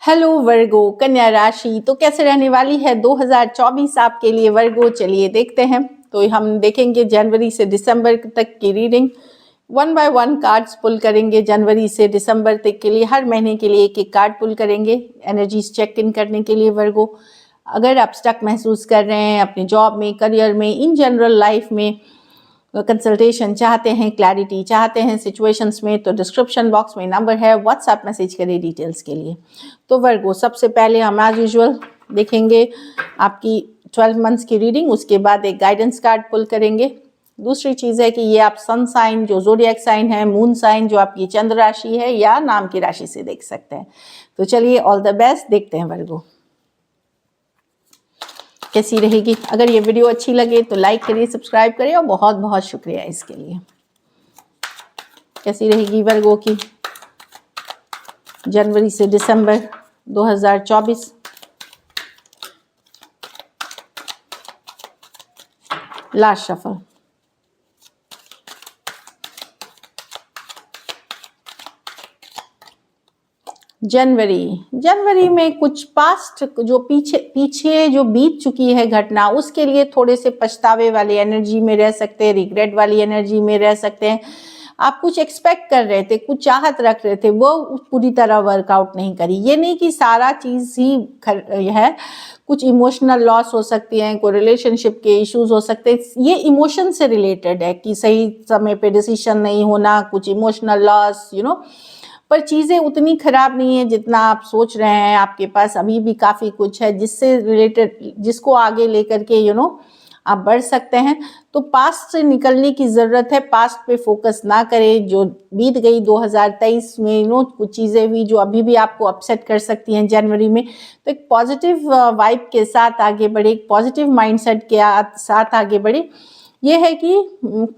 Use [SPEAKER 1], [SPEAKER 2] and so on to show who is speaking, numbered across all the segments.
[SPEAKER 1] Hello वर्गो कन्या राशि तो कैसे रहने वाली है 2024 आपके लिए वर्गो। चलिए देखते हैं। तो हम देखेंगे जनवरी से दिसंबर तक की रीडिंग। 1 बाय 1 कार्ड्स पुल करेंगे। जनवरी से दिसंबर तक के लिए हर महीने के लिए एक एक कार्ड पुल करेंगे एनर्जीज चेक इन करने के लिए वर्गो। अगर आप स्टक महसूस कर रहे हैं अपने जॉब में, करियर में, इन जनरल लाइफ में, कंसल्टेशन चाहते हैं, क्लैरिटी चाहते हैं सिचुएशंस में, तो डिस्क्रिप्शन बॉक्स में नंबर है, व्हाट्सएप मैसेज करें डिटेल्स के लिए। तो वर्गो सबसे पहले हम एज यूजुअल देखेंगे आपकी 12 मंथ्स की रीडिंग, उसके बाद एक गाइडेंस कार्ड पुल करेंगे। दूसरी चीज़ है कि ये आप सन साइन जो ज़ोडिएक साइन है, मून साइन जो आपकी चंद्र राशि है या नाम की राशि से देख सकते हैं। तो चलिए ऑल द बेस्ट, देखते हैं वर्गो कैसी रहेगी। अगर ये वीडियो अच्छी लगे तो लाइक करिए, सब्सक्राइब करिए और बहुत बहुत शुक्रिया इसके लिए। कैसी रहेगी वर्गो की जनवरी से दिसंबर 2024। Last shuffle. जनवरी में कुछ पास्ट जो पीछे जो बीत चुकी है घटना, उसके लिए थोड़े से पछतावे वाली एनर्जी में रह सकते हैं, रिग्रेट वाली एनर्जी में रह सकते हैं। आप कुछ एक्सपेक्ट कर रहे थे, कुछ चाहत रख रहे थे, वो पूरी तरह वर्कआउट नहीं करी। ये नहीं कि सारा चीज़ ही है, कुछ इमोशनल लॉस हो सकती है, कोई रिलेशनशिप के इश्यूज हो सकते हैं। ये इमोशन से रिलेटेड है कि सही समय पे डिसीजन नहीं होना, कुछ इमोशनल लॉस पर चीज़ें उतनी खराब नहीं है जितना आप सोच रहे हैं। आपके पास अभी भी काफ़ी कुछ है जिससे रिलेटेड, जिसको आगे लेकर के आप बढ़ सकते हैं। तो पास्ट से निकलने की ज़रूरत है, पास्ट पे फोकस ना करें। जो बीत गई 2023 में कुछ चीज़ें हुई जो अभी भी आपको अपसेट कर सकती हैं जनवरी में। तो एक पॉजिटिव वाइब के साथ आगे बढ़े, एक पॉजिटिव माइंडसेट के साथ आगे बढ़े। ये है कि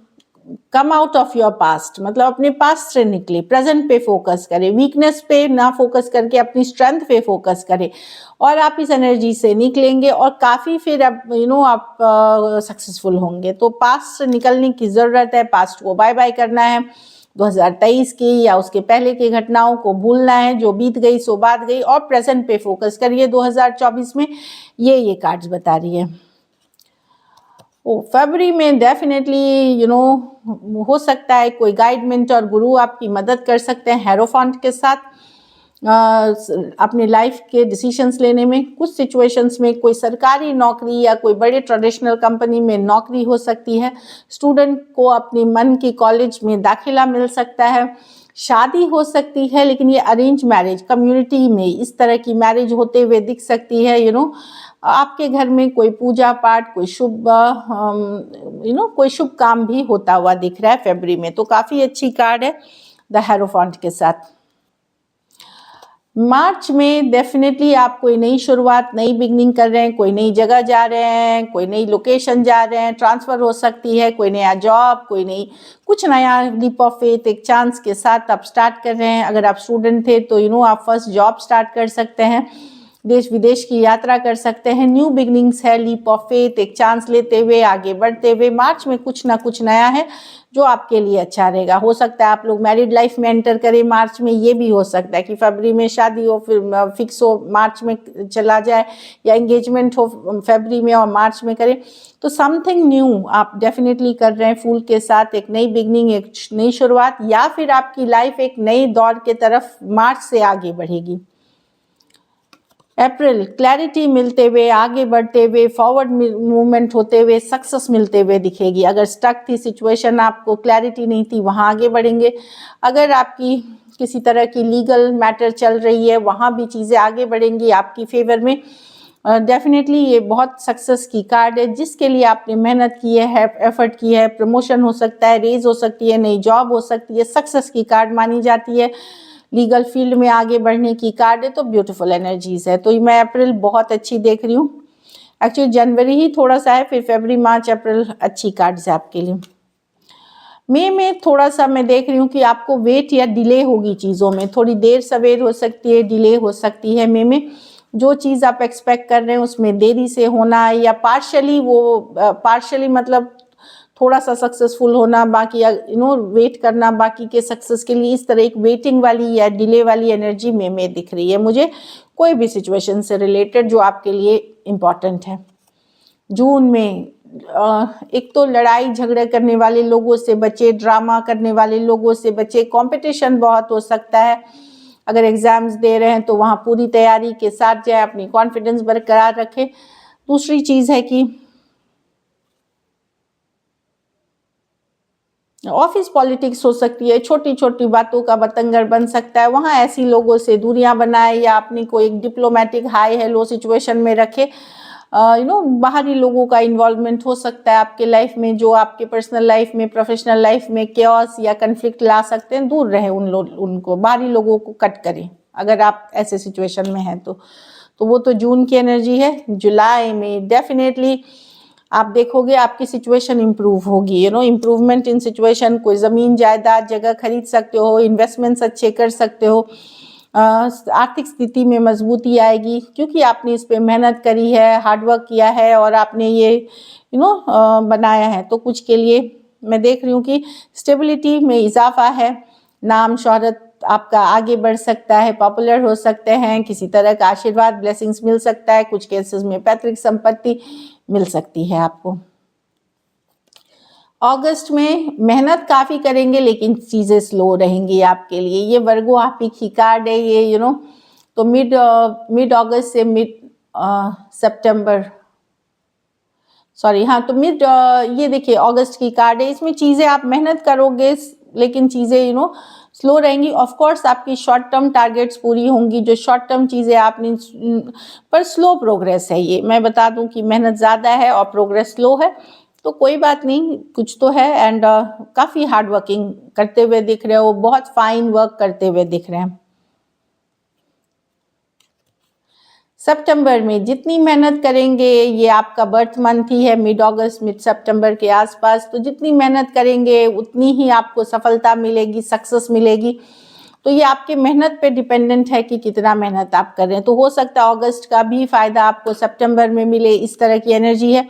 [SPEAKER 1] come out of your past, मतलब अपने पास्ट से निकले, प्रेजेंट पे फोकस करें, वीकनेस पे ना फोकस करके अपनी स्ट्रेंथ पे फोकस करें और आप इस एनर्जी से निकलेंगे और काफ़ी फिर आप आप सक्सेसफुल होंगे। तो पास्ट से निकलने की ज़रूरत है, पास्ट को बाय बाय करना है। 2023 की या उसके पहले की घटनाओं को भूलना है, जो बीत गई सो बात गई, और प्रेजेंट पे फोकस करिए 2024 में। ये कार्ड्स बता रही है। फरवरी में डेफिनेटली हो सकता है कोई गाइड मेंटर गुरु आपकी मदद कर सकते हैं हेरोफांट के साथ अपने लाइफ के डिसीजंस लेने में। कुछ सिचुएशंस में कोई सरकारी नौकरी या कोई बड़े ट्रेडिशनल कंपनी में नौकरी हो सकती है। स्टूडेंट को अपने मन की कॉलेज में दाखिला मिल सकता है। शादी हो सकती है, लेकिन ये अरेंज मैरिज, कम्युनिटी में इस तरह की मैरिज होते हुए दिख सकती है। आपके घर में कोई पूजा पाठ, कोई शुभ कोई शुभ काम भी होता हुआ दिख रहा है फरवरी में। तो काफ़ी अच्छी कार्ड है द हेरोफांट के साथ। मार्च में डेफिनेटली आप कोई नई शुरुआत, नई बिगनिंग कर रहे हैं, कोई नई जगह जा रहे हैं, कोई नई लोकेशन जा रहे हैं, ट्रांसफ़र हो सकती है, कोई नया जॉब, कोई नई कुछ नया लीप ऑफ फेथ, एक चांस के साथ आप स्टार्ट कर रहे हैं। अगर आप स्टूडेंट थे तो आप फर्स्ट जॉब स्टार्ट कर सकते हैं, देश विदेश की यात्रा कर सकते हैं। न्यू बिगनिंग्स है, लीप ऑफ फेथ, एक चांस लेते हुए आगे बढ़ते हुए मार्च में कुछ ना कुछ नया है जो आपके लिए अच्छा रहेगा। हो सकता है आप लोग मैरिड लाइफ में एंटर करें मार्च में, ये भी हो सकता है कि फरवरी में शादी हो, फिर फिक्स हो मार्च में चला जाए, या एंगेजमेंट हो फरवरी में और मार्च में करें। तो समथिंग न्यू आप डेफिनेटली कर रहे हैं फूल के साथ, एक नई बिगनिंग, एक नई शुरुआत, या फिर आपकी लाइफ एक नई दौर के तरफ मार्च से आगे बढ़ेगी। अप्रैल क्लैरिटी मिलते हुए, आगे बढ़ते हुए, फॉरवर्ड मूवमेंट होते हुए, सक्सेस मिलते हुए दिखेगी। अगर स्टक थी सिचुएशन, आपको क्लैरिटी नहीं थी, वहाँ आगे बढ़ेंगे। अगर आपकी किसी तरह की लीगल मैटर चल रही है, वहाँ भी चीज़ें आगे बढ़ेंगी आपकी फेवर में। डेफिनेटली ये बहुत सक्सेस की कार्ड है। जिसके लिए आपने मेहनत की है, एफर्ट की है, प्रमोशन हो सकता है, रेज हो सकती है, नई जॉब हो सकती है, सक्सेस की कार्ड मानी जाती है। लीगल फील्ड में आगे बढ़ने की कार्ड है, तो ब्यूटीफुल एनर्जीज है। तो मैं अप्रैल बहुत अच्छी देख रही हूँ। एक्चुअली जनवरी ही थोड़ा सा है, फिर फरवरी, मार्च, अप्रैल अच्छी कार्ड्स है आपके लिए। मई में थोड़ा सा मैं देख रही हूँ कि आपको वेट या डिले होगी चीज़ों में, थोड़ी देर सवेर हो सकती है, डिले हो सकती है मई में। जो चीज़ आप एक्सपेक्ट कर रहे हैं उसमें देरी से होना, या पार्शली मतलब थोड़ा सा सक्सेसफुल होना, बाकी वेट करना बाकी के सक्सेस के लिए, इस तरह एक वेटिंग वाली या डिले वाली एनर्जी में दिख रही है मुझे, कोई भी सिचुएशन से रिलेटेड जो आपके लिए इम्पॉर्टेंट है। जून में एक तो लड़ाई झगड़े करने वाले लोगों से बचे, ड्रामा करने वाले लोगों से बचे, कंपटीशन बहुत हो सकता है। अगर एग्जाम्स दे रहे हैं तो वहाँ पूरी तैयारी के साथ जाए, अपनी कॉन्फिडेंस बरकरार रखें। दूसरी चीज़ है कि ऑफिस पॉलिटिक्स हो सकती है, छोटी छोटी बातों का बतंगड़ बन सकता है, वहाँ ऐसी लोगों से दूरियां बनाए या अपनी को एक डिप्लोमेटिक हाई हेलो सिचुएशन में रखे। बाहरी लोगों का इन्वॉल्वमेंट हो सकता है आपके लाइफ में, जो आपके पर्सनल लाइफ में, प्रोफेशनल लाइफ में केओस या कन्फ्लिक्ट ला सकते हैं। दूर रहे उनको, बाहरी लोगों को कट करें अगर आप ऐसे सिचुएशन में हैं तो वो तो जून की एनर्जी है। जुलाई में डेफिनेटली आप देखोगे आपकी सिचुएशन इम्प्रूव होगी, इम्प्रूवमेंट इन सिचुएशन। कोई ज़मीन जायदाद जगह खरीद सकते हो, इन्वेस्टमेंट्स अच्छे कर सकते हो, आर्थिक स्थिति में मजबूती आएगी क्योंकि आपने इस पे मेहनत करी है, हार्डवर्क किया है और आपने ये बनाया है। तो कुछ के लिए मैं देख रही हूँ कि स्टेबिलिटी में इजाफा है, नाम शोहरत आपका आगे बढ़ सकता है, पॉपुलर हो सकते हैं, किसी तरह का आशीर्वाद ब्लेसिंग्स मिल सकता है, कुछ केसेस में पैतृक संपत्ति मिल सकती है आपको। अगस्त में मेहनत काफ़ी करेंगे लेकिन चीज़ें स्लो रहेंगी आपके लिए। ये वर्गो आप ही की कार्ड है ये, तो मिड अगस्त से मिड सितंबर, सॉरी हाँ, तो मिड ये देखिए अगस्त की कार्ड है। इसमें चीज़ें आप मेहनत करोगे लेकिन चीज़ें स्लो रहेंगी। ऑफ कोर्स आपकी शॉर्ट टर्म टारगेट्स पूरी होंगी, जो शॉर्ट टर्म चीज़ें आपने, पर स्लो प्रोग्रेस है ये। मैं बता दूं कि मेहनत ज़्यादा है और प्रोग्रेस स्लो है, तो कोई बात नहीं, कुछ तो है। एंड काफ़ी हार्ड वर्किंग करते हुए दिख रहे हो, बहुत फाइन वर्क करते हुए दिख रहे हैं। सितंबर में जितनी मेहनत करेंगे, ये आपका बर्थ मंथ ही है, मिड अगस्त मिड सितंबर के आसपास, तो जितनी मेहनत करेंगे उतनी ही आपको सफलता मिलेगी, सक्सेस मिलेगी। तो ये आपके मेहनत पे डिपेंडेंट है कि कितना मेहनत आप कर रहे हैं। तो हो सकता है अगस्त का भी फायदा आपको सितंबर में मिले, इस तरह की एनर्जी है।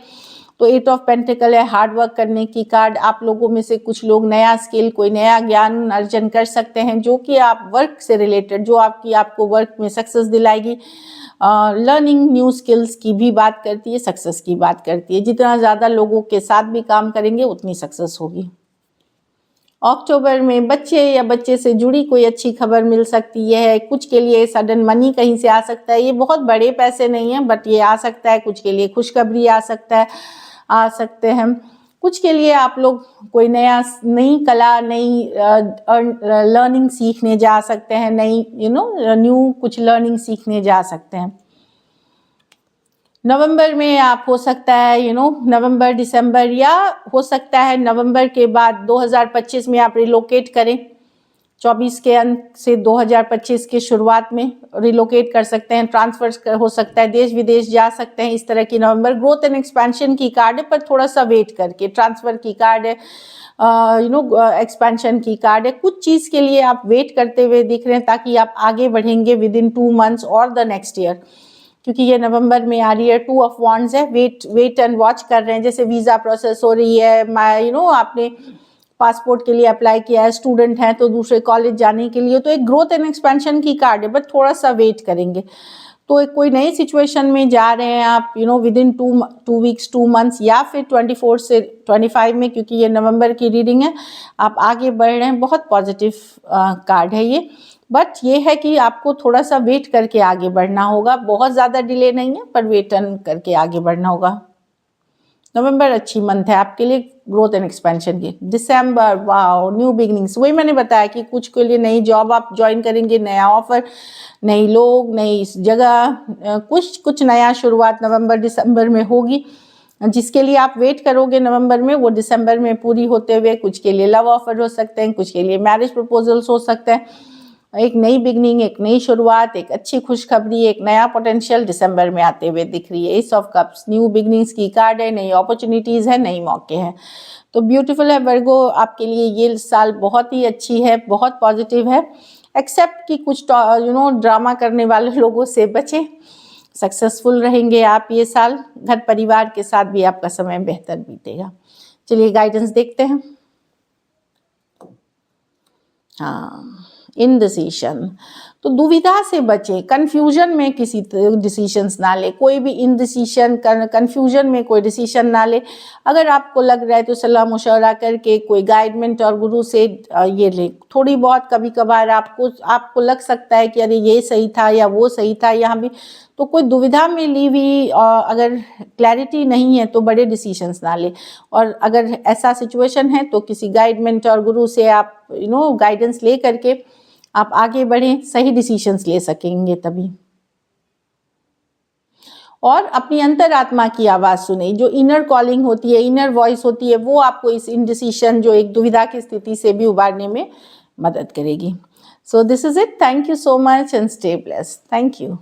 [SPEAKER 1] तो 8 ऑफ पेंटिकल है, हार्ड वर्क करने की कार्ड। आप लोगों में से कुछ लोग नया स्किल, कोई नया ज्ञान अर्जन कर सकते हैं जो कि आप वर्क से रिलेटेड, जो आपको वर्क में सक्सेस दिलाएगी। लर्निंग न्यू स्किल्स की भी बात करती है, सक्सेस की बात करती है। जितना ज़्यादा लोगों के साथ भी काम करेंगे उतनी सक्सेस होगी। अक्टूबर में बच्चे या बच्चे से जुड़ी कोई अच्छी खबर मिल सकती है। कुछ के लिए सडन मनी कहीं से आ सकता है, ये बहुत बड़े पैसे नहीं है बट ये आ सकता है। कुछ के लिए खुशखबरी आ सकते हैं। कुछ के लिए आप लोग कोई नई कला, नई लर्निंग सीखने जा सकते हैं, न्यू कुछ लर्निंग सीखने जा सकते हैं। नवंबर में आप हो सकता है नवंबर दिसंबर, या हो सकता है नवंबर के बाद 2025 में आप रिलोकेट करें। 24 के अंत से 2025 के शुरुआत में रिलोकेट कर सकते हैं, ट्रांसफर हो सकता है, देश विदेश जा सकते हैं। इस तरह की नवंबर ग्रोथ एंड एक्सपेंशन की कार्ड है, पर थोड़ा सा वेट करके। ट्रांसफर की कार्ड है, एक्सपेंशन की कार्ड है। कुछ चीज़ के लिए आप वेट करते हुए दिख रहे हैं ताकि आप आगे बढ़ेंगे विद इन 2 मंथ्स और द नेक्स्ट ईयर, क्योंकि ये नवंबर में आ रही है। 2 ऑफ वॉन्ड्स है, वेट एंड वॉच कर रहे हैं। जैसे वीज़ा प्रोसेस हो रही है, आपने पासपोर्ट के लिए अप्लाई किया है, स्टूडेंट हैं तो दूसरे कॉलेज जाने के लिए, तो एक ग्रोथ एंड एक्सपेंशन की कार्ड है, बट थोड़ा सा वेट करेंगे। तो एक कोई नई सिचुएशन में जा रहे हैं आप, विद इन 2 वीक्स 2 मंथ्स, या फिर 24 से 25 में, क्योंकि ये नवंबर की रीडिंग है, आप आगे बढ़ रहे हैं। बहुत पॉजिटिव कार्ड है ये, बट ये है कि आपको थोड़ा सा वेट करके आगे बढ़ना होगा। बहुत ज़्यादा डिले नहीं है, पर वेट करके आगे बढ़ना होगा। नवंबर अच्छी मंथ है आपके लिए ग्रोथ एंड एक्सपेंशन की। दिसंबर, वाओ, न्यू बिगनिंग्स। वही मैंने बताया कि कुछ के लिए नई जॉब आप ज्वाइन करेंगे, नया ऑफर, नई लोग, नई जगह, कुछ नया शुरुआत नवंबर दिसंबर में होगी। जिसके लिए आप वेट करोगे नवंबर में, वो दिसंबर में पूरी होते हुए। कुछ के लिए लव ऑफर हो सकते हैं, कुछ के लिए मैरिज प्रपोजल्स हो सकते हैं। एक नई बिगनिंग, एक नई शुरुआत, एक अच्छी खुशखबरी, एक नया पोटेंशियल दिसंबर में आते हुए दिख रही है। S of cups new beginnings की कार्ड है, नई अपॉर्चुनिटीज़ है, नई मौके हैं। तो ब्यूटीफुल है वर्गो, आपके लिए ये साल बहुत ही अच्छी है, बहुत पॉजिटिव है। एक्सेप्ट कि कुछ ड्रामा करने वाले लोगों से बचें। सक्सेसफुल रहेंगे आप ये साल। घर परिवार के साथ भी आपका समय बेहतर बीतेगा। चलिए गाइडेंस देखते हैं। हाँ, इनडिसीशन, तो दुविधा से बचे, कंफ्यूजन में किसी डिसीशंस ना ले, कोई भी इनडिसीशन कंफ्यूजन में कोई डिसीशन ना ले। अगर आपको लग रहा है तो सलाह मशवरा करके कोई गाइडमेंट और गुरु से ये ले। थोड़ी बहुत कभी कभार आपको लग सकता है कि अरे ये सही था या वो सही था, यहाँ भी तो कोई दुविधा में ली हुई अगर क्लैरिटी नहीं है तो बड़े डिसीशंस ना ले। और अगर ऐसा सिचुएशन है तो किसी गाइडमेंट और गुरु से आप गाइडेंस ले करके आप आगे बढ़ें, सही डिसीशंस ले सकेंगे तभी। और अपनी अंतरात्मा की आवाज़ सुने, जो इनर कॉलिंग होती है, इनर वॉइस होती है, वो आपको इस इनडिसीशन जो एक दुविधा की स्थिति से भी उबारने में मदद करेगी। So this is it, thank you so much and stay blessed, thank you.